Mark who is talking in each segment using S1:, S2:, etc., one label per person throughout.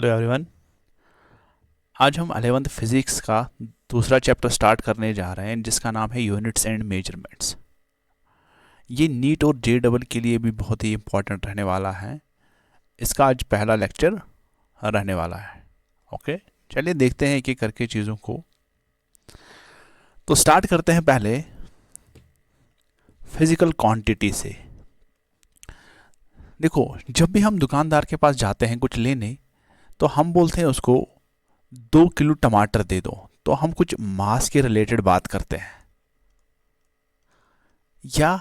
S1: Hello everyone. आज हम 11th physics का दूसरा चैप्टर स्टार्ट करने जा रहे हैं जिसका नाम है यूनिट्स एंड मेजरमेंट्स। ये नीट और जे डबल के लिए भी बहुत ही इम्पोर्टेंट रहने वाला है। इसका आज पहला लेक्चर रहने वाला है। ओके, चलिए देखते हैं एक एक करके चीज़ों को। तो स्टार्ट करते हैं पहले फिज़िकल क्वांटिटी से। देखो, जब भी हम दुकानदार के पास जाते हैं कुछ लेने, तो हम बोलते हैं उसको 2 किलो टमाटर दे दो, तो हम कुछ मास के रिलेटेड बात करते हैं। या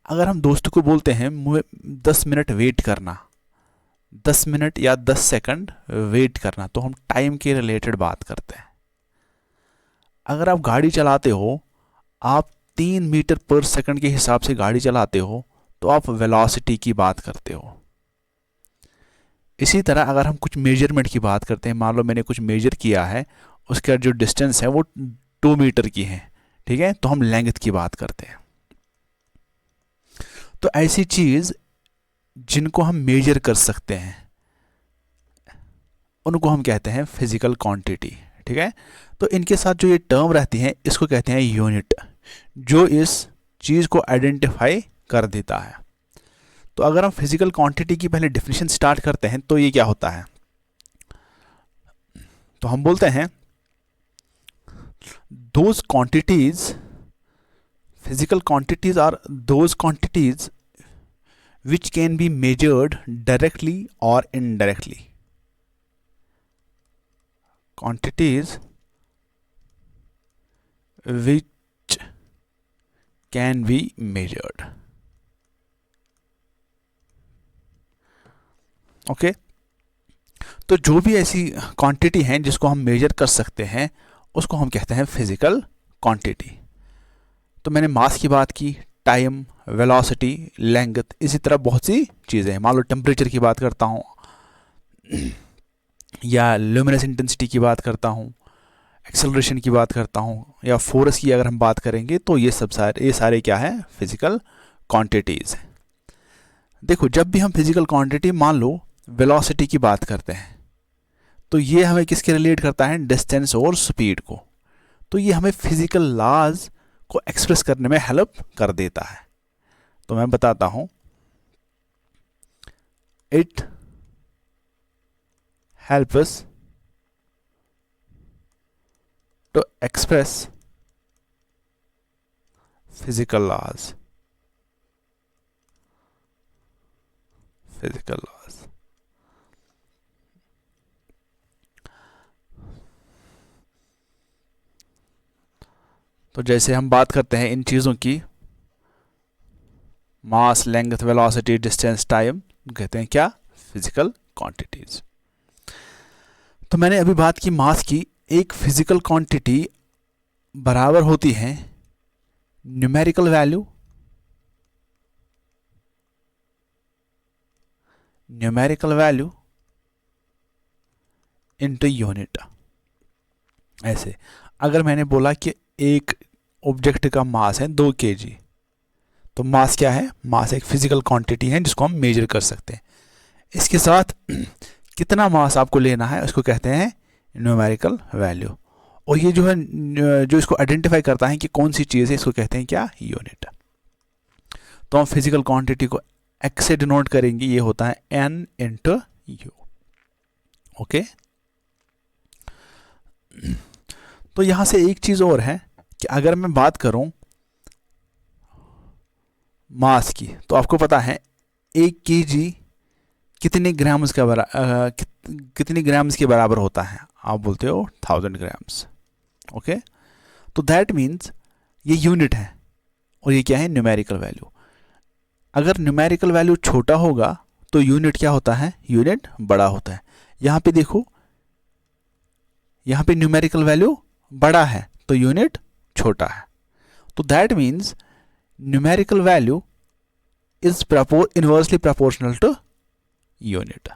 S1: अगर हम दोस्तों को बोलते हैं मुझे 10 मिनट वेट करना, 10 मिनट या 10 सेकंड वेट करना, तो हम टाइम के रिलेटेड बात करते हैं। अगर आप गाड़ी चलाते हो, आप 3 मीटर पर सेकंड के हिसाब से गाड़ी चलाते हो, तो आप वेलोसिटी की बात करते हो। इसी तरह अगर हम कुछ मेजरमेंट की बात करते हैं, मान लो मैंने कुछ मेजर किया है, उसका जो डिस्टेंस है वो 2 मीटर की है, ठीक है, तो हम लेंथ की बात करते हैं। तो ऐसी चीज़ जिनको हम मेजर कर सकते हैं उनको हम कहते हैं फिजिकल क्वांटिटी, ठीक है। तो इनके साथ जो ये टर्म रहती हैं इसको कहते हैं यूनिट, जो इस चीज़ को आइडेंटिफाई कर देता है। तो अगर हम फिजिकल क्वांटिटी की पहले डेफिनेशन स्टार्ट करते हैं तो ये क्या होता है, तो हम बोलते हैं those quantities, physical quantities are those quantities which can be measured directly or indirectly. Quantities which can be measured. Okay, तो जो भी ऐसी क्वांटिटी हैं जिसको हम मेजर कर सकते हैं उसको हम कहते हैं फिजिकल क्वांटिटी। तो मैंने मास की बात की, टाइम, वेलोसिटी, लेंथ, इसी तरह बहुत सी चीज़ें हैं। मान लो टेम्परेचर की बात करता हूँ या ल्यूमिनस इंटेंसिटी की बात करता हूँ, एक्सेलरेशन की बात करता हूँ, या फोर्स की अगर हम बात करेंगे, तो ये सारे क्या है, फिजिकल क्वांटिटीज़ हैं। देखो, जब भी हम फिजिकल क्वांटिटी, मान लो वेलोसिटी की बात करते हैं, तो ये हमें किसके रिलेट करता है, डिस्टेंस और स्पीड को। तो ये हमें फिजिकल लॉज को एक्सप्रेस करने में हेल्प कर देता है। तो मैं बताता हूं, it helps to express physical laws, तो जैसे हम बात करते हैं इन चीज़ों की, mass, length, velocity, distance, time, कहते हैं क्या, फिजिकल क्वांटिटीज। तो मैंने अभी बात की मास की। एक फिजिकल क्वांटिटी बराबर होती है न्यूमेरिकल वैल्यू इनटू यूनिट। ऐसे अगर मैंने बोला कि एक ऑब्जेक्ट का मास है 2 kg, तो मास क्या है, मास एक फिजिकल क्वांटिटी है जिसको हम मेजर कर सकते हैं। इसके साथ कितना मास आपको लेना है उसको कहते हैं न्यूमेरिकल वैल्यू। और ये जो है, जो इसको आइडेंटिफाई करता है कि कौन सी चीज़ है, इसको कहते हैं क्या, यूनिट। तो हम फिजिकल क्वांटिटी को एक्स से डिनोट करेंगे, ये होता है एन इंटू यू। ओके, तो यहां से एक चीज़ और है कि अगर मैं बात करूं मास की, तो आपको पता है 1 kg कितने ग्राम्स का कितने ग्राम्स के बराबर होता है, आप बोलते हो 1000 ग्राम्स। ओके, तो दैट मीन्स ये यूनिट है और ये क्या है, न्यूमेरिकल वैल्यू। अगर न्यूमेरिकल वैल्यू छोटा होगा तो यूनिट क्या होता है, यूनिट बड़ा होता है। यहाँ पे देखो, यहाँ पे न्यूमेरिकल वैल्यू बड़ा है तो यूनिट छोटा है। तो that means numerical value is inversely proportional to unit.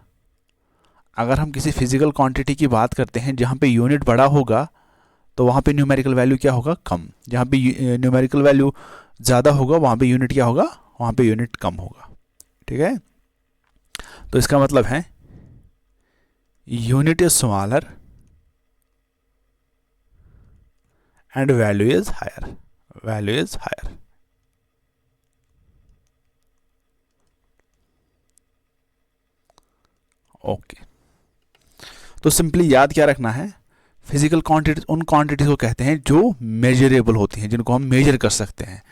S1: अगर हम किसी फिजिकल क्वांटिटी की बात करते हैं जहाँ पे यूनिट बड़ा होगा, तो वहाँ पे न्यूमेरिकल वैल्यू क्या होगा, कम। जहाँ पे न्यूमेरिकल वैल्यू ज़्यादा होगा वहाँ पे यूनिट क्या होगा, वहाँ पे यूनिट कम होगा। ठीक है, तो इसका मतलब है unit is smaller and value is higher, value is higher. Okay, तो सिंपली याद क्या रखना है, फिजिकल क्वांटिटीज उन क्वांटिटीज को कहते हैं जो मेजरेबल होती हैं, जिनको हम मेजर कर सकते हैं।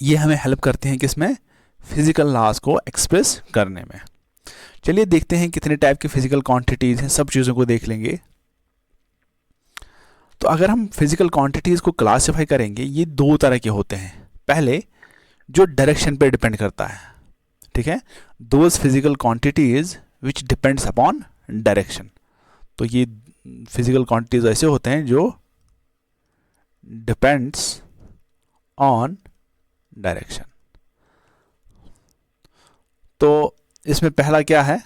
S1: ये हमें हेल्प करते हैं किसमें, फिजिकल लॉज को एक्सप्रेस करने में। चलिए देखते हैं कितने टाइप की फिजिकल क्वांटिटीज हैं, सब चीज़ों को देख लेंगे। तो अगर हम फिजिकल क्वांटिटीज को क्लासिफाई करेंगे, ये दो तरह के होते हैं। पहले जो डायरेक्शन पे डिपेंड करता है, ठीक है, those physical quantities which depends upon direction. तो ये फिजिकल क्वांटिटीज ऐसे होते हैं जो डिपेंड्स ऑन डायरेक्शन। तो इसमें पहला क्या है,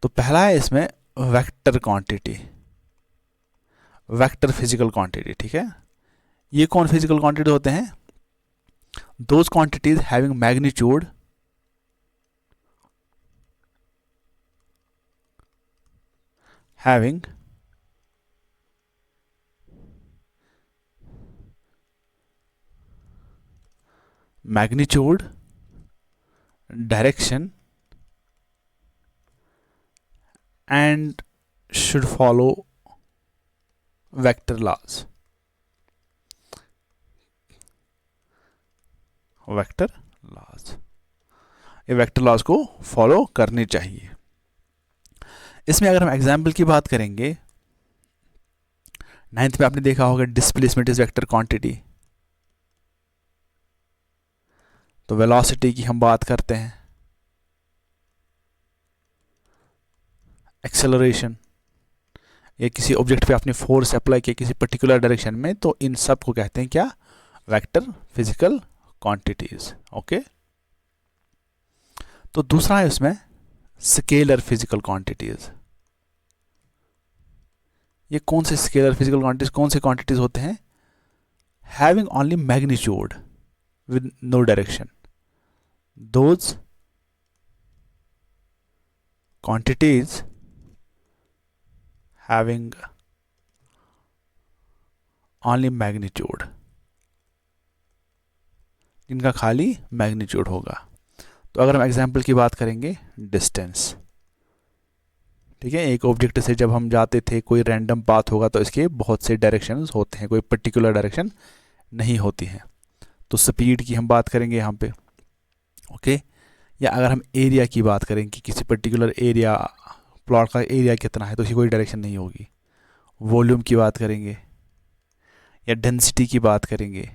S1: तो पहला है इसमें vector quantity, vector physical quantity, ठीक है। ये कौन फिजिकल क्वांटिटी होते हैं, those quantities having magnitude having magnitude, direction and should follow vector laws, vector laws, ये वेक्टर लॉज को फॉलो करनी चाहिए। इसमें अगर हम एग्जाम्पल की बात करेंगे, 9th में आपने देखा होगा डिस्प्लेसमेंट इज वेक्टर क्वांटिटी। तो वेलोसिटी की हम बात करते हैं, एक्सेलरेशन, या किसी ऑब्जेक्ट पे आपने फोर्स अप्लाई किया किसी पर्टिकुलर डायरेक्शन में, तो इन सब को कहते हैं क्या, वेक्टर फिजिकल क्वांटिटीज। ओके, तो दूसरा है उसमें स्केलर फिजिकल क्वांटिटीज। ये कौन से स्केलर फिजिकल क्वांटिटीज, कौन से क्वांटिटीज होते हैं, having only magnitude with no direction, those quantities having only magnitude, जिनका खाली मैग्नीट्यूड होगा। तो अगर हम एग्जाम्पल की बात करेंगे, डिस्टेंस, ठीक है, एक ऑब्जेक्ट से जब हम जाते थे, कोई रैंडम पाथ होगा तो इसके बहुत से डायरेक्शंस होते हैं, कोई पर्टिकुलर डायरेक्शन नहीं होती है। तो स्पीड की हम बात करेंगे यहाँ पे, ओके। या अगर हम एरिया की बात करें कि किसी पर्टिकुलर एरिया, प्लॉट का एरिया कितना है, तो उसकी कोई डायरेक्शन नहीं होगी। वॉल्यूम की बात करेंगे या डेंसिटी की बात करेंगे,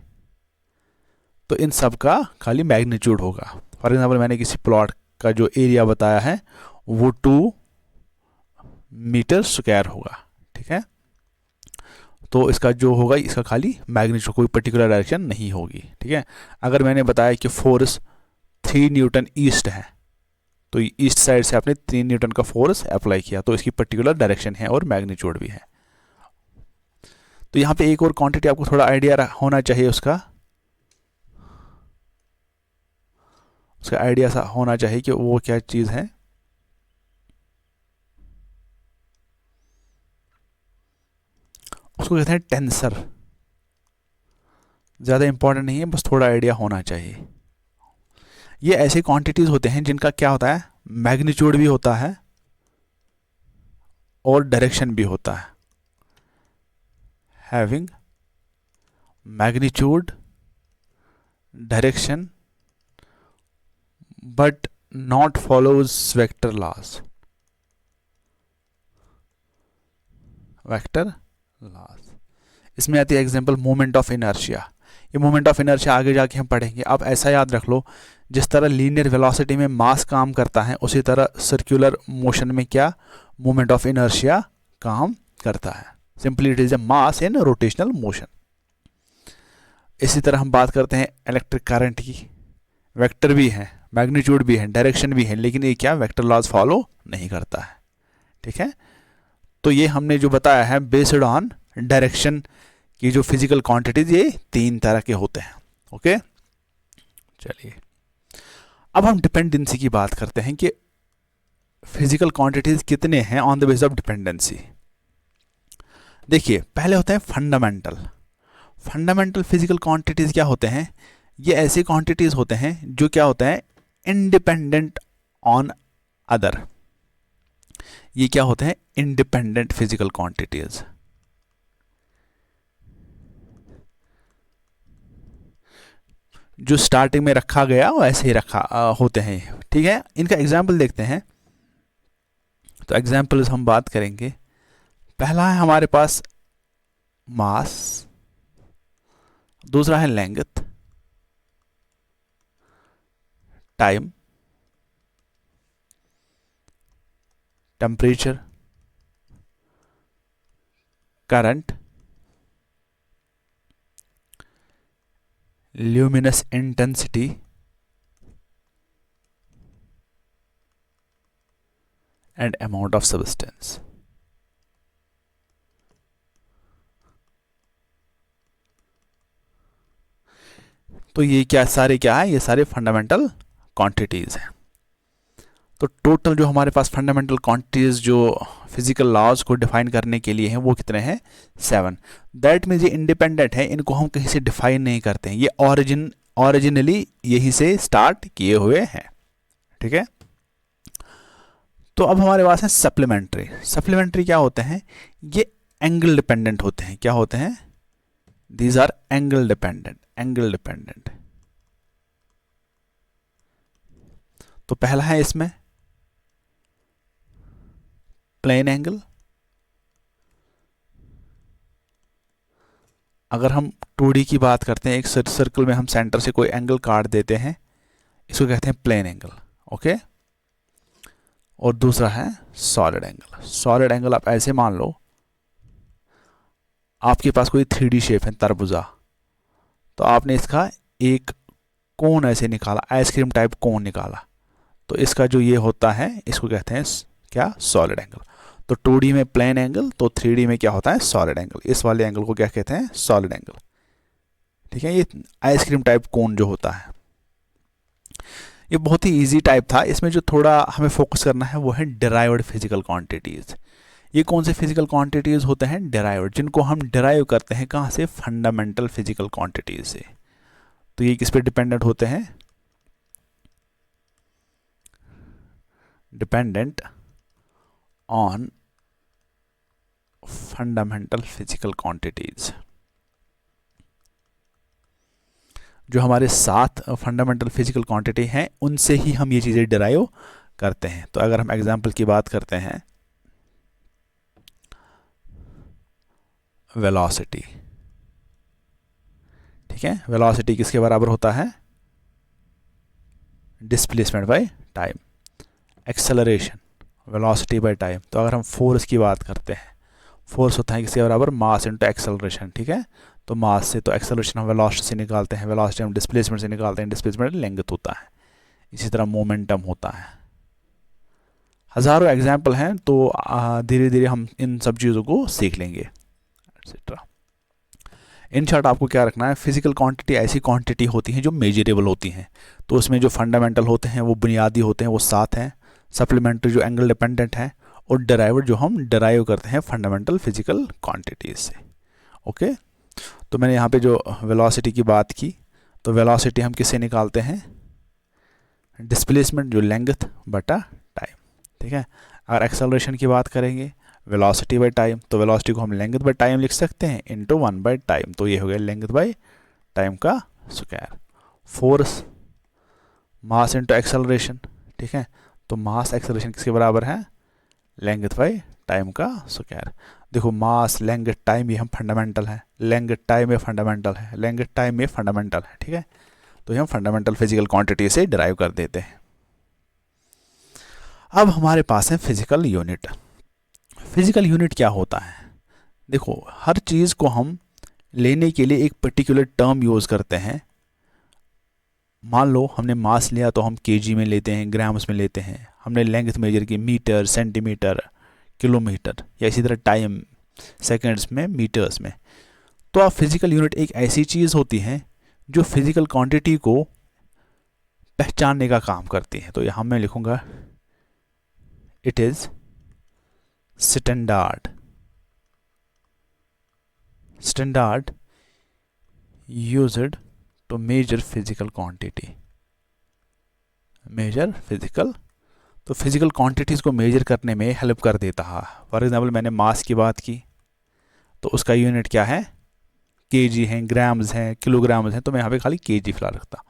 S1: तो इन सब का खाली मैग्नीट्यूड होगा। फॉर एग्जांपल मैंने किसी प्लॉट का जो एरिया बताया है वो 2 मीटर स्क्वायर होगा, ठीक है। तो इसका जो होगा, इसका खाली मैग्नीट्यूड, कोई पर्टिकुलर डायरेक्शन नहीं होगी, ठीक है। अगर मैंने बताया कि फोर्स 3 न्यूटन ईस्ट है, तो ईस्ट साइड से आपने 3 न्यूटन का फोर्स अप्लाई किया, तो इसकी पर्टिकुलर डायरेक्शन है और मैग्नीट्यूड भी है। तो यहाँ पे एक और क्वांटिटी आपको थोड़ा आइडिया होना चाहिए, उसका आइडिया सा होना चाहिए कि वो क्या चीज़ है। उसको कहते हैं टेंसर। ज़्यादा इंपॉर्टेंट नहीं है, बस थोड़ा आइडिया होना चाहिए। ये ऐसे क्वांटिटीज होते हैं जिनका क्या होता है, मैग्नीट्यूड भी होता है और डायरेक्शन भी होता है। Having magnitude, direction, but not follows vector laws, vector laws। इसमें आती है एग्जांपल मोमेंट ऑफ इनर्शिया। ये मोमेंट ऑफ इनर्शिया आगे जाके हम पढ़ेंगे। अब ऐसा याद रख लो, जिस तरह लीनियर वेलोसिटी में मास काम करता है, उसी तरह सर्कुलर मोशन में क्या, मोमेंट ऑफ इनर्शिया काम करता है। Simply it is a mass in rotational motion. इसी तरह हम बात करते हैं इलेक्ट्रिक करंट की, वेक्टर भी है, मैग्नीट्यूड भी है, डायरेक्शन भी है, लेकिन ये क्या, वेक्टर लॉज फॉलो नहीं करता है, ठीक है। तो ये हमने जो बताया है बेस्ड ऑन डायरेक्शन की जो फिजिकल क्वांटिटीज, ये 3 तरह के होते हैं, ओके। चलिए अब हम डिपेंडेंसी की बात करते हैं कि फिजिकल क्वांटिटीज कितने हैं on the base of dependency. देखिए पहले होते हैं फंडामेंटल। फंडामेंटल फिजिकल क्वांटिटीज क्या होते हैं, ये ऐसे क्वांटिटीज होते हैं जो क्या होते हैं इंडिपेंडेंट ऑन अदर। ये क्या होते हैं इंडिपेंडेंट फिजिकल क्वांटिटीज। जो स्टार्टिंग में रखा गया वो ऐसे ही रखा होते हैं, ठीक है। इनका एग्जाम्पल देखते हैं। तो एग्जाम्पल्स हम बात करेंगे। पहला है हमारे पास मास, दूसरा है length, time, temperature, current, luminous intensity and amount of substance. तो ये क्या सारे क्या है, ये सारे फंडामेंटल क्वांटिटीज हैं। तो टोटल जो हमारे पास फंडामेंटल क्वांटिटीज जो फिजिकल लॉज को डिफाइन करने के लिए हैं वो कितने हैं 7। दैट मीन्स ये इंडिपेंडेंट है, इनको हम कहीं से डिफाइन नहीं करते हैं, ये ओरिजिनली यही से स्टार्ट किए हुए हैं, ठीक है। तो अब हमारे पास है सप्लीमेंट्री। सप्लीमेंट्री क्या होते हैं, ये एंगल डिपेंडेंट होते हैं। क्या होते हैं, these R angle dependent. Angle dependent तो पहला है इसमें प्लेन एंगल। अगर हम 2D की बात करते हैं, एक सर्कल में हम सेंटर से कोई एंगल काट देते हैं, इसको कहते हैं प्लेन एंगल, ओके। और दूसरा है सॉलिड एंगल। सॉलिड एंगल आप ऐसे मान लो, आपके पास कोई 3D शेप है तरबूजा, तो आपने इसका एक कोन ऐसे निकाला, आइसक्रीम टाइप कोन निकाला, तो इसका जो ये होता है इसको कहते हैं क्या सॉलिड एंगल। तो 2D में प्लेन एंगल, तो 3D में क्या होता है सॉलिड एंगल। इस वाले एंगल को क्या कहते हैं सॉलिड एंगल, ठीक है। ये आइसक्रीम टाइप कोन जो होता है, ये बहुत ही इजी टाइप था। इसमें जो थोड़ा हमें फोकस करना है वो है डिराइव्ड फिजिकल क्वांटिटीज। ये कौन से फिजिकल क्वांटिटीज होते हैं डिराइव्ड, जिनको हम डिराइव करते हैं कहाँ से, फंडामेंटल फिजिकल क्वांटिटीज से। तो ये किस पे डिपेंडेंट होते हैं, dependent on fundamental physical quantities. जो हमारे 7 फंडामेंटल फिजिकल क्वांटिटी हैं उनसे ही हम ये चीज़ें डिराइव करते हैं। तो अगर हम एग्जांपल की बात करते हैं, वेलोसिटी, ठीक है। वेलोसिटी किसके बराबर होता है, displacement by time. Acceleration, velocity by time. तो अगर हम फोर्स की बात करते हैं, फोर्स होता है किसके बराबर, मास इनटू एक्सेलरेशन, ठीक है। तो मास से तो एक्सेलरेशन हम वेलोसिटी से निकालते हैं, वेलोसिटी हम डिस्प्लेसमेंट से निकालते हैं, डिस्प्लेसमेंट लेंथ होता है। इसी तरह मोमेंटम होता है। हज़ारों एग्जाम्पल हैं, तो धीरे धीरे हम इन सब चीज़ों को सीख लेंगे एक्सेट्रा। इन शॉर्ट आपको क्या रखना है, फिजिकल क्वांटिटी ऐसी क्वांटिटी होती हैं जो मेजरेबल होती हैं। तो उसमें जो फंडामेंटल होते हैं वो बुनियादी होते हैं, वो 7 हैं। सप्लीमेंट्री जो एंगल डिपेंडेंट है, और डिराइव्ड जो हम डिराइव करते हैं फंडामेंटल फिजिकल क्वांटिटीज से, ओके। तो मैंने यहाँ पे जो वेलोसिटी की बात की, तो वेलोसिटी हम किससे निकालते हैं, डिस्प्लेसमेंट जो लेंथ बटा टाइम, ठीक है। अगर एक्सेलरेशन की बात करेंगे, वेलोसिटी बाय टाइम, तो वेलोसिटी को हम लेंथ बाय टाइम लिख सकते हैं इनटू 1 बाय टाइम। तो ये हो गया लेंथ बाय टाइम का square. Force, mass into acceleration, ठीक है। तो मास एक्सेलरेशन किसके बराबर है, लेंथ बाय टाइम का स्क्वायर। देखो मास लेंथ टाइम ये हम फंडामेंटल है, लेंथ टाइम में फंडामेंटल है, लेंथ टाइम में फंडामेंटल है, ठीक है। तो ये हम फंडामेंटल फिजिकल क्वांटिटी से डिराइव कर देते हैं। अब हमारे पास है फिजिकल यूनिट। फिजिकल यूनिट क्या होता है, देखो हर चीज़ को हम लेने के लिए एक पर्टिकुलर टर्म यूज़ करते हैं। मान लो हमने मास लिया तो हम केजी में लेते हैं, ग्राम्स में लेते हैं। हमने लेंथ मेजर की मीटर, सेंटीमीटर, किलोमीटर, या इसी तरह टाइम सेकंड्स में, मीटर्स में। तो अब फिजिकल यूनिट एक ऐसी चीज़ होती है जो फिजिकल क्वांटिटी को पहचानने का काम करती है। तो यहाँ मैं लिखूँगा it is standard used to measure physical quantity. तो फिजिकल क्वांटिटीज़ को मेजर करने में हेल्प कर देता है। फॉर एग्जांपल मैंने मास की बात की तो उसका यूनिट क्या है, केजी है, ग्राम्स हैं, किलोग्राम्स हैं, तो मैं यहाँ पे खाली केजी फिलहाल रखता।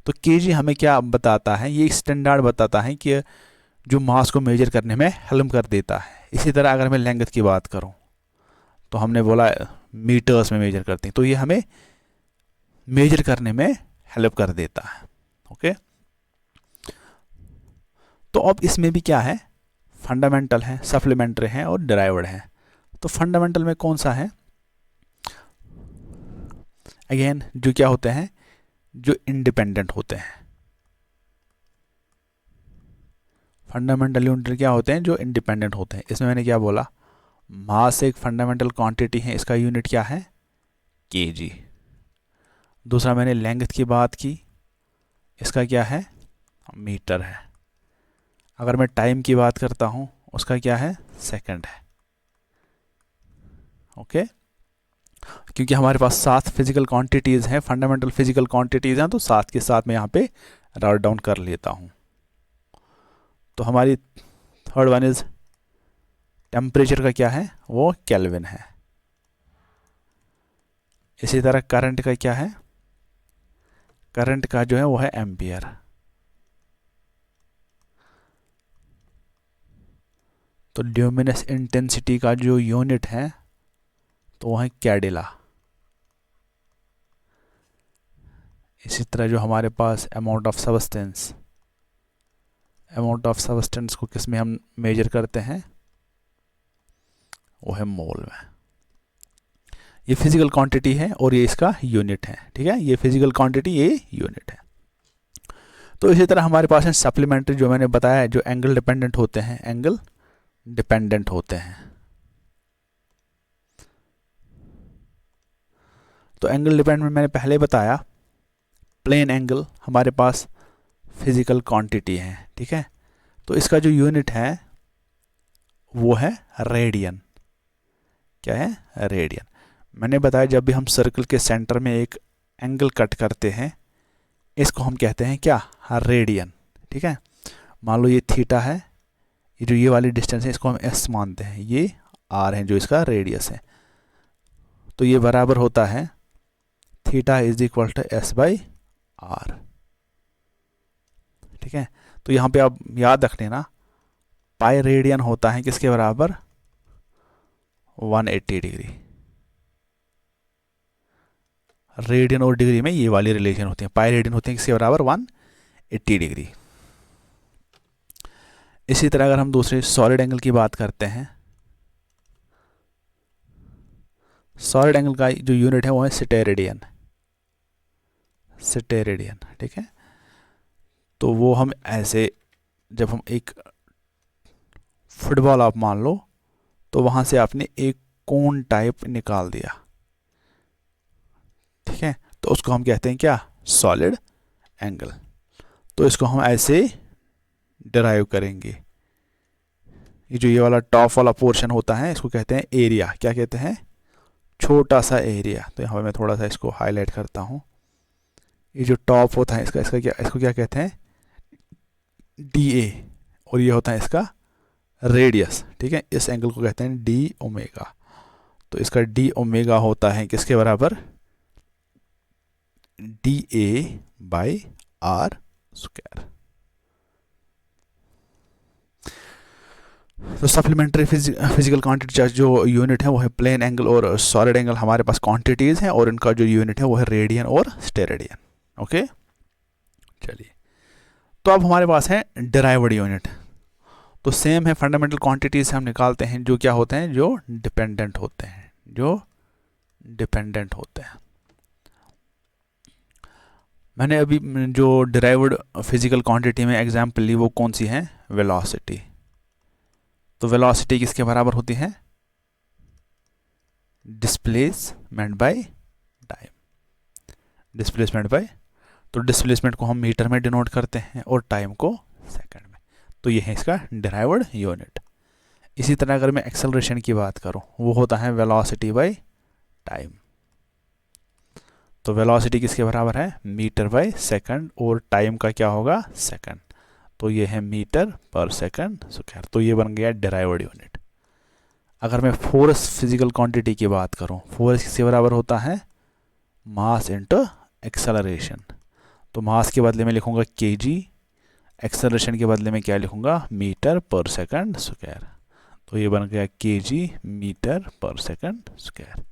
S1: तो केजी हमें क्या बताता है, ये स्टैंडर्ड बताता है कि जो मास को मेजर करने में हेल्प कर देता है। इसी तरह अगर मैं लेंथ की बात करूँ तो हमने बोला मीटर्स में मेजर करते हैं, तो ये हमें मेजर करने में हेल्प कर देता है। ओके, तो अब इसमें भी क्या है, फंडामेंटल है, सप्लीमेंट्री है और डिराइव्ड है। तो फंडामेंटल में कौन सा है, अगेन जो क्या होते हैं, जो इंडिपेंडेंट होते हैं। फंडामेंटल यूनिट क्या होते हैं, जो इंडिपेंडेंट होते हैं। इसमें मैंने क्या बोला, मास एक फंडामेंटल क्वांटिटी है, इसका यूनिट क्या है, केजी। दूसरा मैंने लेंथ की बात की, इसका क्या है, मीटर है। अगर मैं टाइम की बात करता हूँ उसका क्या है, सेकंड है। ओके, क्योंकि हमारे पास 7 फिजिकल क्वांटिटीज़ हैं, फंडामेंटल फिजिकल क्वांटिटीज़ हैं, तो 7 के साथ मैं यहाँ पे राउट डाउन कर लेता हूँ। तो हमारी थर्ड वन इज टेम्परेचर का क्या है, वो केल्विन है। इसी तरह करंट का क्या है, करंट का जो है वो है एम्पियर। तो ल्यूमिनस इंटेंसिटी का जो यूनिट है तो वो है कैडिला। इसी तरह जो हमारे पास अमाउंट ऑफ सब्सटेंस को किस में हम मेजर करते हैं, वो है मोल में। ये फिजिकल क्वांटिटी है और ये इसका यूनिट है। ठीक है, ये फिजिकल क्वांटिटी, ये यूनिट है। तो इसी तरह हमारे पास है सप्लीमेंट्री, जो मैंने बताया जो एंगल डिपेंडेंट होते हैं, एंगल डिपेंडेंट होते हैं। तो एंगल डिपेंडेंट मैंने पहले बताया, प्लेन एंगल हमारे पास फिजिकल क्वांटिटी है। ठीक है, तो इसका जो यूनिट है वो है रेडियन। क्या है, रेडियन। मैंने बताया जब भी हम सर्कल के सेंटर में एक एंगल कट करते हैं, इसको हम कहते हैं क्या, रेडियन। ठीक है, मान लो ये थीटा है, ये जो ये वाली डिस्टेंस है इसको हम एस मानते हैं, ये आर है जो इसका रेडियस है। तो ये बराबर होता है theta is equal to S by R. ठीक है, तो यहाँ पे आप याद रख लेना, पाई रेडियन होता है किसके बराबर, 180 डिग्री। रेडियन और डिग्री में ये वाली रिलेशन होती है, पाई रेडियन होते हैं किसके बराबर, 180 डिग्री। इसी तरह अगर हम दूसरे सॉलिड एंगल की बात करते हैं, सॉलिड एंगल का जो यूनिट है वो है स्टेरेडियन। ठीक है, तो वो हम ऐसे, जब हम एक फुटबॉल आप मान लो, तो वहां से आपने एक कोन टाइप निकाल दिया। ठीक है, तो उसको हम कहते हैं क्या, सॉलिड एंगल। तो इसको हम ऐसे डिराइव करेंगे। ये जो ये वाला टॉप वाला पोर्शन होता है इसको कहते हैं एरिया। क्या कहते हैं, छोटा सा एरिया। तो यहाँ पे मैं थोड़ा सा इसको हाईलाइट करता हूँ। ये जो टॉप होता है इसको क्या कहते हैं, डी ए, और ये होता है इसका रेडियस। ठीक है, इस एंगल को कहते हैं डी ओमेगा। तो इसका डी ओमेगा होता है किसके बराबर, D A by R square. तो सप्लीमेंट्री फिजिकल क्वांटिटी जो यूनिट है वो है प्लेन एंगल और सॉलिड एंगल, हमारे पास क्वांटिटीज़ हैं और इनका जो यूनिट है वो है रेडियन और स्टेरेडियन। ओके, चलिए, तो अब हमारे पास है डिराइव्ड यूनिट। तो सेम है, फंडामेंटल क्वांटिटीज हम निकालते हैं जो क्या होते हैं, जो डिपेंडेंट होते हैं, मैंने अभी जो डिराइव्ड फिजिकल क्वांटिटी में एग्जांपल ली वो कौन सी है, वेलोसिटी। तो वेलोसिटी किसके बराबर होती है, डिस्प्लेसमेंट बाय टाइम। तो डिस्प्लेसमेंट को हम मीटर में डिनोट करते हैं और टाइम को सेकंड में। तो ये है इसका डिराइव्ड यूनिट। इसी तरह अगर मैं एक्सेलरेशन की बात करूं, वो होता है वेलोसिटी बाय टाइम। तो वेलोसिटी किसके बराबर है? मीटर बाय सेकंड, और टाइम का क्या होगा? सेकंड। तो ये है मीटर पर सेकंड स्क्वायर। तो ये बन गया डिराइव्ड यूनिट। अगर मैं फोर्स फिजिकल क्वांटिटी की बात करूं, फोर्स किसके बराबर होता है? Mass into acceleration. तो मास के बदले में लिखूंगा केजी, एक्सेलरेशन के बदले में क्या लिखूंगा? मीटर पर सेकंड स्क्वायर। तो ये बन गया केजी मीटर पर सेकंड स्क्वायर।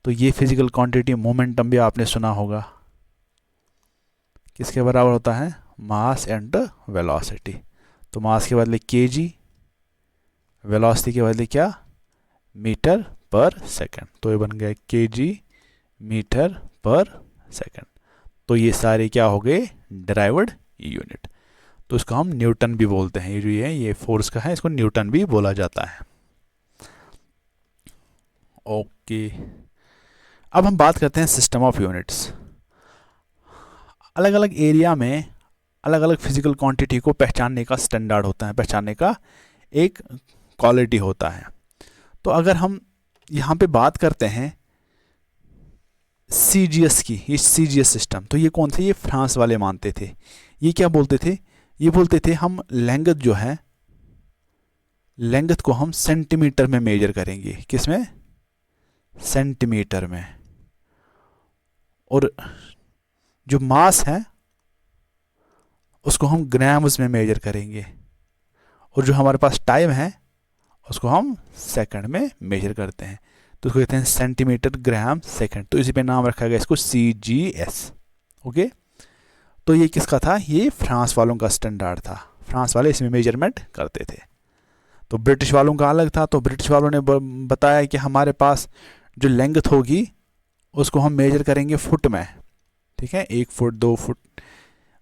S1: तो ये फिजिकल क्वांटिटी मोमेंटम भी आपने सुना होगा, किसके बराबर होता है? Mass and velocity. तो मास के बदले केजी, वेलोसिटी के बदले क्या? मीटर पर सेकंड। तो ये बन गया केजी मीटर पर सेकंड। तो ये सारे क्या हो गए? Derived unit. तो इसको हम न्यूटन भी बोलते हैं। ये जो ये फोर्स का है, इसको न्यूटन भी बोला जाता है। ओके, अब हम बात करते हैं सिस्टम ऑफ यूनिट्स। अलग अलग एरिया में अलग अलग फिजिकल क्वांटिटी को पहचानने का स्टैंडर्ड होता है, पहचानने का एक क्वालिटी होता है। तो अगर हम यहाँ पे बात करते हैं CGS की, ये CGS सिस्टम, तो ये कौन थे? ये फ्रांस वाले मानते थे। ये क्या बोलते थे? ये बोलते थे हम लेंथ जो है, लेंथ को हम सेंटीमीटर में मेजर करेंगे। किस में? सेंटीमीटर में। और जो मास है उसको हम ग्राम्स में मेजर करेंगे, और जो हमारे पास टाइम है उसको हम सेकंड में मेजर करते हैं। तो उसको कहते हैं सेंटीमीटर ग्राम सेकंड। तो इसी पे नाम रखा गया इसको CGS। ओके, तो ये किसका था? ये फ्रांस वालों का स्टैंडर्ड था। फ्रांस वाले इसमें मेजरमेंट करते थे। तो ब्रिटिश वालों का अलग था। तो ब्रिटिश वालों ने बताया कि हमारे पास जो लेंथ होगी उसको हम मेजर करेंगे फुट में, ठीक है, 1 फुट 2 फुट।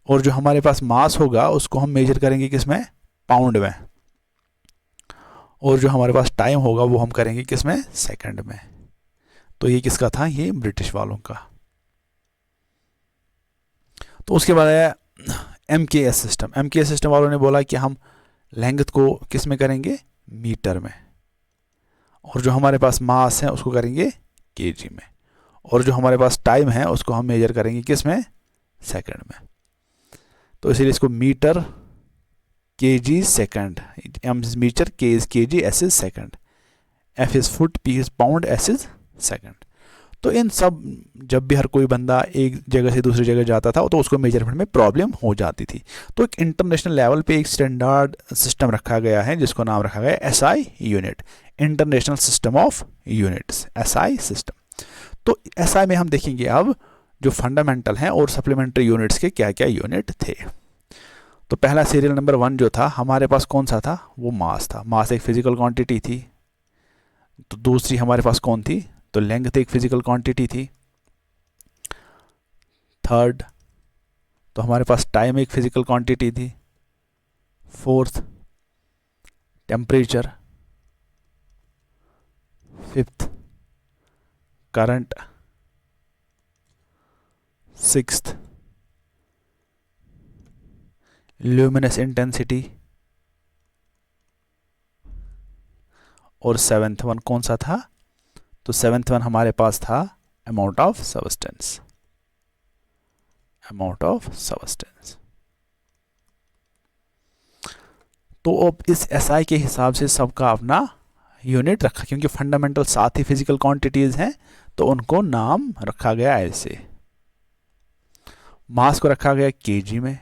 S1: और जो हमारे पास मास होगा उसको हम मेजर करेंगे किस में? पाउंड में। और जो हमारे पास टाइम होगा वो हम करेंगे किस में? सेकंड में। तो ये किसका था? ये ब्रिटिश वालों का। तो उसके बाद आया MKS सिस्टम। MKS सिस्टम वालों ने बोला कि हम लेंथ को किस में करेंगे? मीटर में। और जो हमारे पास मास है उसको करेंगे केजी में। और जो हमारे पास टाइम है उसको हम मेजर करेंगे किस में? सेकंड में। तो इसलिए इसको metre KG second, M is metre, K is KG, S is second, F is foot, P is pound, S is second. तो इन सब, जब भी हर कोई बंदा एक जगह से दूसरी जगह जाता था तो उसको मेजरमेंट में प्रॉब्लम हो जाती थी। तो एक इंटरनेशनल लेवल पे एक स्टैंडर्ड सिस्टम रखा गया है जिसको नाम रखा गया है SI unit, international system of units, SI system. तो SI में हम देखेंगे अब जो फंडामेंटल हैं और सप्लीमेंट्री यूनिट्स के क्या क्या यूनिट थे। तो पहला सीरियल नंबर 1 जो था हमारे पास कौन सा था? वो मास था। मास एक फिजिकल क्वांटिटी थी। तो दूसरी हमारे पास कौन थी? तो लेंथ एक फिजिकल क्वांटिटी थी। थर्ड, तो हमारे पास टाइम एक फिजिकल क्वांटिटी थी। Fourth, temperature. Fifth, current. Sixth, luminous intensity. और सेवेंथ वन कौन सा था? तो सेवेंथ वन हमारे पास था amount of substance, amount of substance. तो अब इस SI के हिसाब से सबका अपना यूनिट रखा, क्योंकि फंडामेंटल 7 ही फिजिकल क्वांटिटीज हैं तो उनको नाम रखा गया ऐसे। मास को रखा गया केजी में,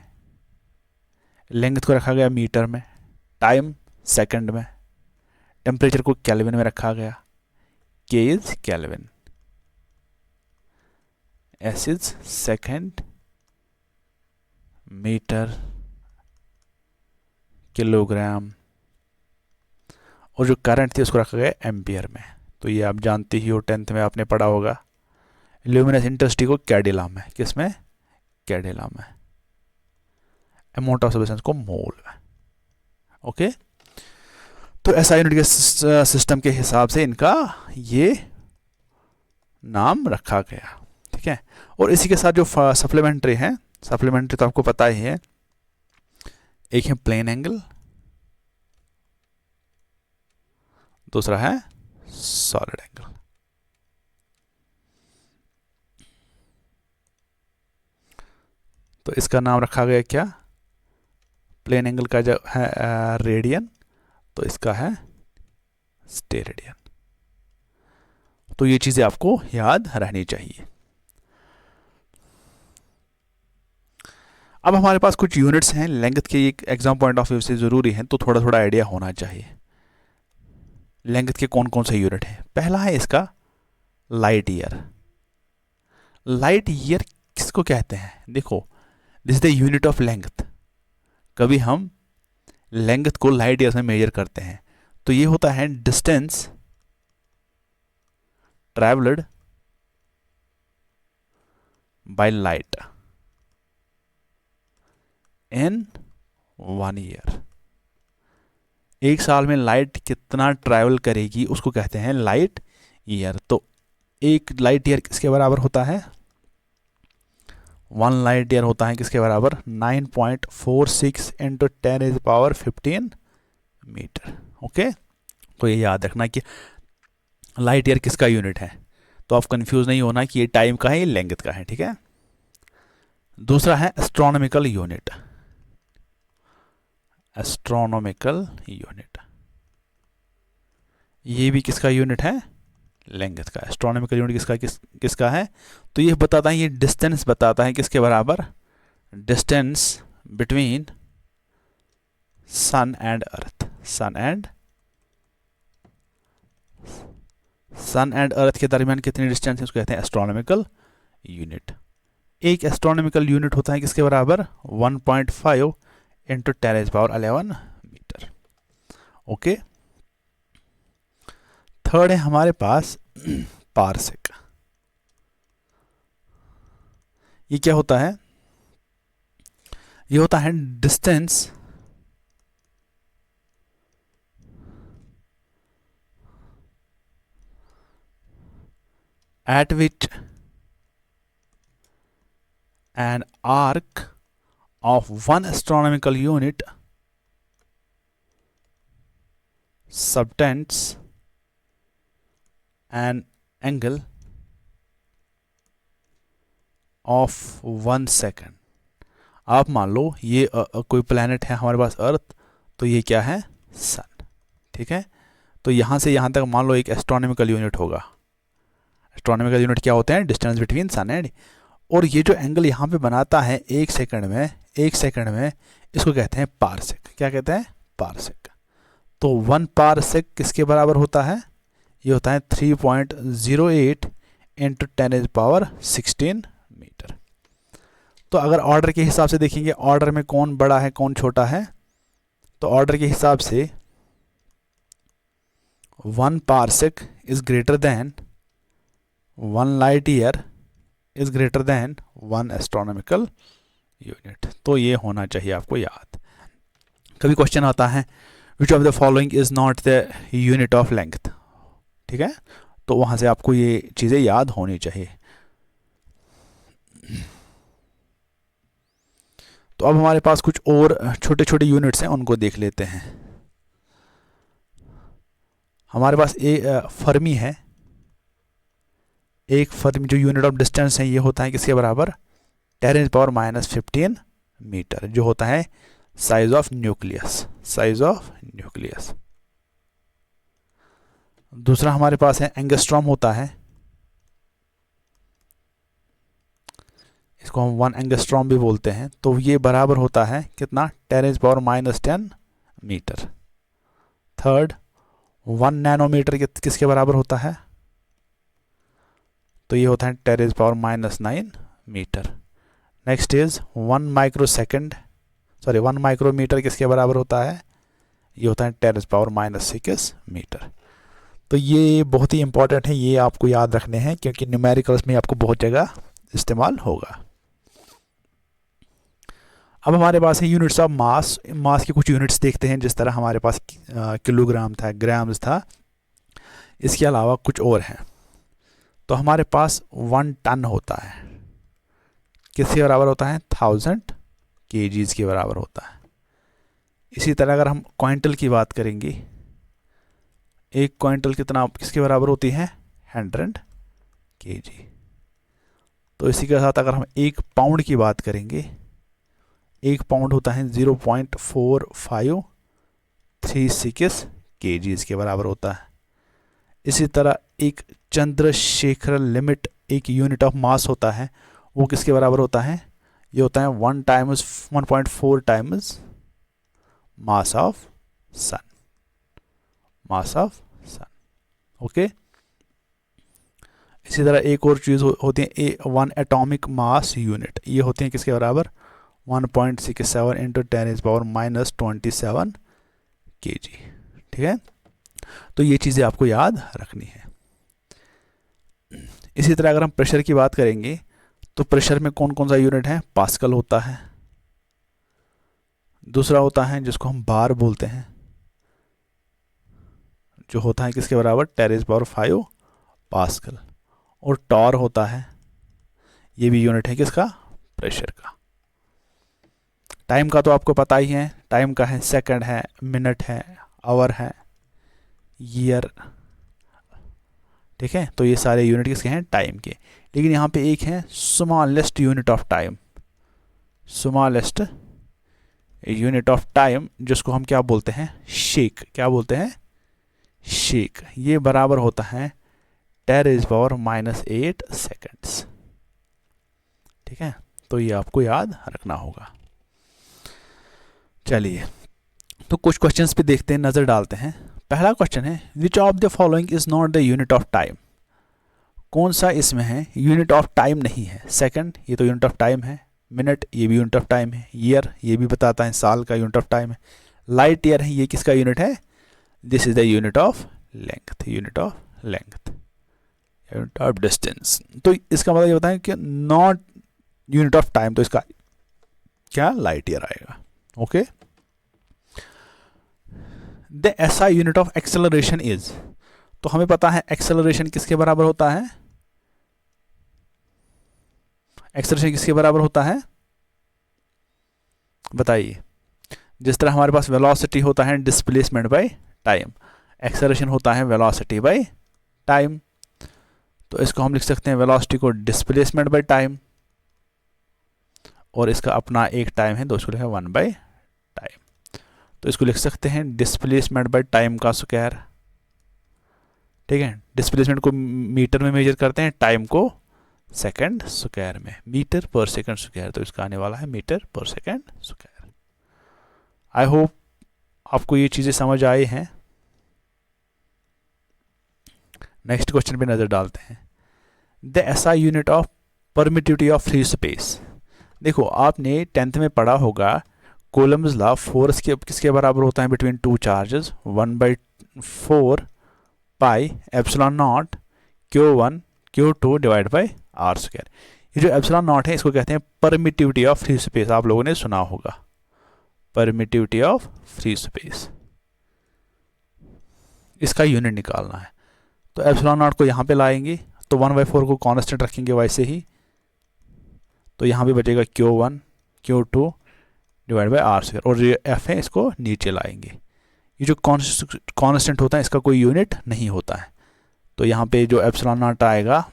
S1: लेंथ को रखा गया मीटर में, टाइम सेकंड में, टेम्परेचर को केल्विन में रखा गया, K is Kelvin, S is second, metre, kilogram, और जो करंट थी उसको रखा गया एम्पियर में। तो ये आप जानते ही हो, 10th में आपने पढ़ा होगा। ल्यूमिनस इंटेंसिटी को कैडिला में, किस में? कैडिला में। अमाउंट ऑफ सब्सटेंस को मोल में। ओके, तो SI यूनिट के सिस्टम के हिसाब से इनका ये नाम रखा गया, ठीक है। और इसी के साथ जो सप्लीमेंट्री हैं, सप्लीमेंट्री तो आपको पता ही है एक है प्लेन एंगल, दूसरा है सॉलिड एंगल। तो इसका नाम रखा गया क्या, प्लेन एंगल का जो है रेडियन, तो इसका है स्टेरेडियन। तो ये चीज़ें आपको याद रहनी चाहिए। अब हमारे पास कुछ यूनिट्स हैं लेंथ के, एक एग्जाम पॉइंट ऑफ व्यू से ज़रूरी है, तो थोड़ा थोड़ा आइडिया होना चाहिए लेंथ के कौन कौन से यूनिट हैं। पहला है इसका लाइट ईयर। लाइट ईयर किसको कहते हैं, देखो this is the unit of length. कभी हम लेंथ को लाइट ईयर्स में मेजर करते हैं, तो ये होता है distance travelled by light in 1 year. एक साल में लाइट कितना ट्रैवल करेगी उसको कहते हैं लाइट ईयर। तो एक लाइट ईयर किसके बराबर होता है, 1 लाइट ईयर होता है किसके बराबर, 9.46 इंटू 10⁻15 मीटर। ओके, तो ये याद रखना कि लाइट ईयर किसका यूनिट है, तो आप कंफ्यूज नहीं होना कि ये टाइम का है ये लेंथ का है, ठीक है। दूसरा है एस्ट्रोनॉमिकल यूनिट। एस्ट्रोनॉमिकल यूनिट ये भी किसका यूनिट है, लेंथ का। एस्ट्रोनॉमिकल यूनिट किसका है, तो ये बताता है, ये डिस्टेंस बताता है किसके बराबर, distance between sun and earth. Sun and earth के दरमियान कितनी डिस्टेंस है उसको कहते हैं एस्ट्रोनॉमिकल यूनिट। एक एस्ट्रोनॉमिकल यूनिट होता है किसके बराबर, 1.5 इंटू 10⁻11 मीटर। ओके, थर्ड है हमारे पास पारसेक। ये क्या होता है, ये होता है distance at which an arc of one astronomical unit subtends an angle of 1 second। आप मान लो ये कोई प्लैनेट है हमारे पास अर्थ, तो ये क्या है, सन, ठीक है। तो यहाँ से यहाँ तक मान लो एक एस्ट्रोनॉमिकल यूनिट होगा। एस्ट्रोनॉमिकल यूनिट क्या होते हैं, डिस्टेंस बिटवीन सन एंड, और ये जो एंगल यहाँ पे बनाता है 1 सेकंड में, 1 सेकंड में, इसको कहते हैं पारसेक। क्या कहते हैं, पारसेक। तो 1 पारसेक किसके बराबर होता है, ये होता है 3.08 इंटू 10⁻16 मीटर। तो अगर ऑर्डर के हिसाब से देखेंगे, ऑर्डर में कौन बड़ा है कौन छोटा है, तो ऑर्डर के हिसाब से 1 parsec is greater than 1 light year is greater than 1 astronomical unit. तो ये होना चाहिए आपको याद। कभी क्वेश्चन आता है which of the following is not the unit of length, ठीक है, तो वहां से आपको ये चीजें याद होनी चाहिए। तो अब हमारे पास कुछ और छोटे छोटे यूनिट्स हैं, उनको देख लेते हैं। हमारे पास फर्मी है, एक फर्मी जो यूनिट ऑफ डिस्टेंस है ये होता है किसके बराबर, 10⁻−15 मीटर, जो होता है साइज ऑफ न्यूक्लियस। दूसरा हमारे पास है एंगस्ट्रॉम होता है, इसको हम 1 एंगस्ट्रॉम भी बोलते हैं। तो ये बराबर होता है कितना, 10⁻−10 मीटर। थर्ड 1 नैनोमीटर किसके बराबर होता है, तो ये होता है 10⁻−9 मीटर। नेक्स्ट इज 1 माइक्रोमीटर किसके बराबर होता है, ये होता है 10⁻−6 मीटर। तो ये बहुत ही इंपॉर्टेंट है, ये आपको याद रखने हैं क्योंकि न्यूमेरिकल्स में आपको बहुत जगह इस्तेमाल होगा। अब हमारे पास है यूनिट्स ऑफ मास। मास के कुछ यूनिट्स देखते हैं, जिस तरह हमारे पास किलोग्राम था, ग्राम्स था, इसके अलावा कुछ और हैं। तो हमारे पास 1 टन होता है, किसके बराबर होता है, 1000 kgs के बराबर होता है। इसी तरह अगर हम क्वांटल की बात करेंगे, एक क्वांटल कितना किसके बराबर होती है? 100 kg। तो इसी के साथ अगर हम एक पाउंड की बात करेंगे, एक पाउंड होता है 0.4536 kg इसके बराबर होता है। इसी तरह एक चंद्रशेखर लिमिट एक यूनिट ऑफ मास होता है, वो किसके बराबर होता है? ये होता है 1.4 times mass of sun, mass of sun. Okay. इसी तरह एक और चीज़ होती है 1 एटॉमिक मास यूनिट, ये होते हैं किसके बराबर? 1.67 इंटू 10⁻⁻27 kg। ठीक है, तो ये चीज़ें आपको याद रखनी है। इसी तरह अगर हम प्रेशर की बात करेंगे तो प्रेशर में कौन कौन सा यूनिट है? पास्कल होता है, दूसरा होता है जिसको हम बार बोलते हैं, जो होता है किसके बराबर? 10⁵ पास्कल। और टॉर होता है, ये भी यूनिट है किसका? प्रेशर का। टाइम का तो आपको पता ही है, टाइम का है सेकंड है, मिनट है, आवर है, ईयर। ठीक है, तो ये सारे यूनिट किसके हैं? टाइम के। लेकिन यहाँ पे एक है smallest unit of time, smallest unit of time, जिसको हम क्या बोलते हैं? शेक। क्या बोलते हैं? शेक। ये बराबर होता है 10⁻⁻8 सेकेंड्स। ठीक है, तो ये आपको याद रखना होगा। चलिए, तो कुछ क्वेश्चंस पे देखते हैं, नज़र डालते हैं। पहला क्वेश्चन है which of the following is not the unit of time? कौन सा इसमें है यूनिट ऑफ टाइम नहीं है? सेकंड, ये तो यूनिट ऑफ टाइम है। मिनट, ये भी यूनिट ऑफ टाइम है। ईयर, ये भी बताता है साल का यूनिट ऑफ टाइम है। लाइट ईयर है, ये किसका यूनिट है? This is the unit of length, unit of length, unit of distance. तो इसका मतलब ये होता है कि नॉट यूनिट ऑफ टाइम, तो इसका क्या? लाइट ईयर आएगा। Okay. The SI unit of acceleration is, तो हमें पता है एक्सेलरेशन किसके बराबर होता है? एक्सेलरेशन किसके बराबर होता है? बताइए। जिस तरह हमारे पास वेलोसिटी होता है डिस्प्लेसमेंट बाय टाइम, एक्सेलरेशन होता है वेलोसिटी बाय टाइम। तो इसको हम लिख सकते हैं वेलोसिटी को डिस्प्लेसमेंट बाय टाइम, और इसका अपना एक टाइम है, दोस्तों लिखा 1 बाय टाइम। तो इसको लिख सकते हैं डिस्प्लेसमेंट बाय टाइम का स्क्वायर। ठीक है, डिस्प्लेसमेंट को मीटर में मेजर करते हैं, टाइम को सेकंड स्क्वायर में, मीटर पर सेकंड स्क्वायर। तो इसका आने वाला है मीटर पर सेकंड स्क्वायर। आई होप आपको ये चीज़ें समझ आई हैं। नेक्स्ट क्वेश्चन पे नज़र डालते हैं। The SI unit of permittivity of free space. देखो, आपने 10th में पढ़ा होगा कूलम्स लॉ, फोर्स के किसके बराबर होता है between two charges? 1/4 pi epsilon naught Q1 Q2 divide by R square. ये जो एप्सिलॉन नॉट है इसको कहते हैं परमिटिविटी ऑफ फ्री स्पेस। आप लोगों ने सुना होगा परमिटिविटी ऑफ फ्री स्पेस, इसका यूनिट निकालना है। तो एप्सिलॉन नॉट को यहाँ पे लाएंगे, तो 1/4 को कांस्टेंट रखेंगे वैसे ही, तो यहाँ पे बचेगा Q1 Q2 divide by R square, और ये एफ है इसको नीचे लाएंगे। ये जो कांस्टेंट होता है इसका कोई यूनिट नहीं होता है, तो यहाँ पे जो एप्सिलॉन नॉट आएगा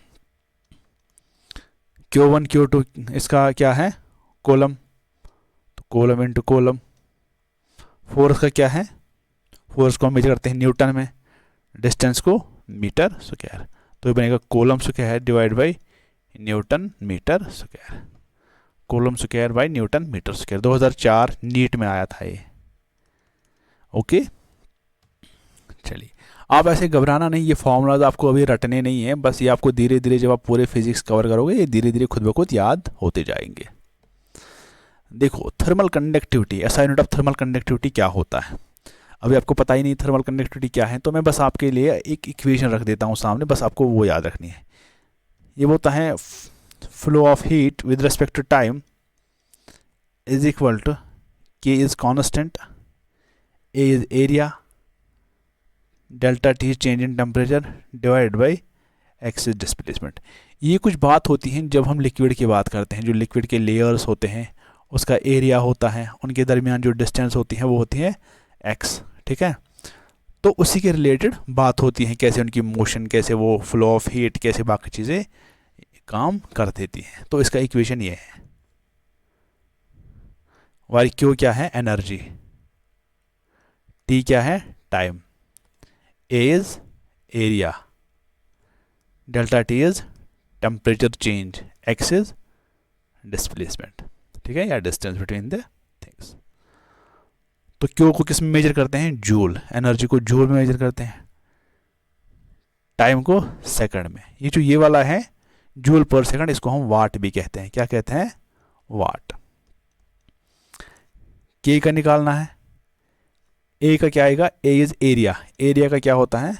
S1: Q1 Q2 इसका क्या है? कॉलम, तो कॉलम इंटू कॉलम। फोर्स का क्या है? फोर्स को हम मेजर करते हैं न्यूटन में, डिस्टेंस को मीटर स्क्वायर, तो ये बनेगा coulomb square divide by newton metre square, coulomb square by newton metre square. 2004 NEET में आया था ये। ओके, चलिए, आप ऐसे घबराना नहीं, ये फॉर्मूलाज आपको अभी रटने नहीं है, बस ये आपको धीरे धीरे जब आप पूरे फिजिक्स कवर करोगे ये धीरे धीरे खुद ब खुद याद होते जाएंगे। देखो, थर्मल कंडक्टिविटी, ऐसा यूनिट ऑफ थर्मल कंडक्टिविटी क्या होता है? अभी आपको पता ही नहीं थर्मल कंडक्टिविटी क्या है, तो मैं बस आपके लिए एक इक्वेशन रख देता हूँ सामने, बस आपको वो याद रखनी है। ये होता है flow of heat with respect to time is equal to K is constant, A is area, delta T change in temperature divide by X is displacement. ये कुछ बात होती है जब हम लिक्विड की बात करते हैं, जो लिक्विड के लेयर्स होते हैं उसका एरिया होता है, उनके दरमियान जो डिस्टेंस होती है वो होती है x, ठीक है। तो उसी के रिलेटेड बात होती है, कैसे उनकी मोशन, कैसे वो फ्लो ऑफ हीट, कैसे बाकी चीज़ें काम कर देती हैं। तो इसका इक्वेशन ये है, वाई क्यू क्या है एनर्जी, टी क्या है time, A is area, delta T is temperature change, x is displacement, ठीक है, या डिस्टेंस बिटवीन द थिंग्स। तो क्यू को किस में मेजर करते हैं, जूल, एनर्जी को जूल में मेजर करते हैं, टाइम को सेकंड में। ये जो ये वाला है जूल पर सेकंड, इसको हम वाट भी कहते हैं, क्या कहते हैं, वाट। के का निकालना है, ए का क्या आएगा, ए इज एरिया, एरिया का क्या होता है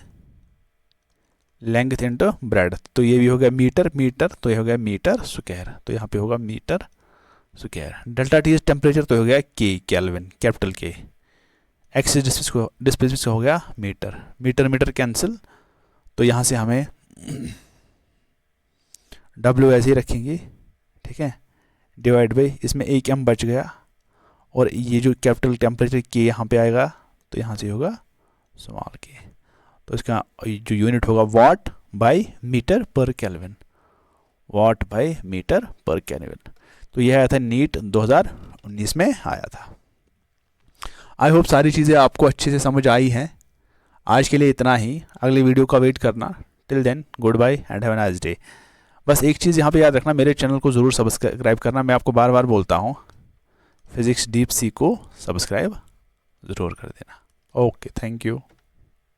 S1: लेंथ इंटू ब्रेड्थ, तो ये भी हो गया मीटर, मीटर तो ये हो गया मीटर स्क्वायर, तो यहाँ पे होगा metre square. Delta T is temperature, तो हो गया K Kelvin, capital K. X is displacement हो गया मीटर, मीटर मीटर कैंसिल, तो यहाँ से हमें डब्ल्यू ऐसे ही रखेंगे, ठीक है, डिवाइड बाई, इसमें एक एम बच गया, और ये जो कैपिटल टेम्परेचर के यहाँ पे आएगा, तो यहाँ से होगा स्मॉल के, तो इसका जो यूनिट होगा वाट बाय मीटर पर केल्विन, वाट बाय मीटर पर केल्विन। तो यह आया था नीट 2019 में आया था। आई होप सारी चीज़ें आपको अच्छे से समझ आई हैं। आज के लिए इतना ही, अगली वीडियो का वेट करना। Till then good bye and have a nice day. बस एक चीज़ यहाँ पे याद रखना, मेरे चैनल को ज़रूर सब्सक्राइब करना, मैं आपको बार बार बोलता हूँ, फिजिक्स डीप सी को सब्सक्राइब ज़रूर कर देना। Okay, thank you.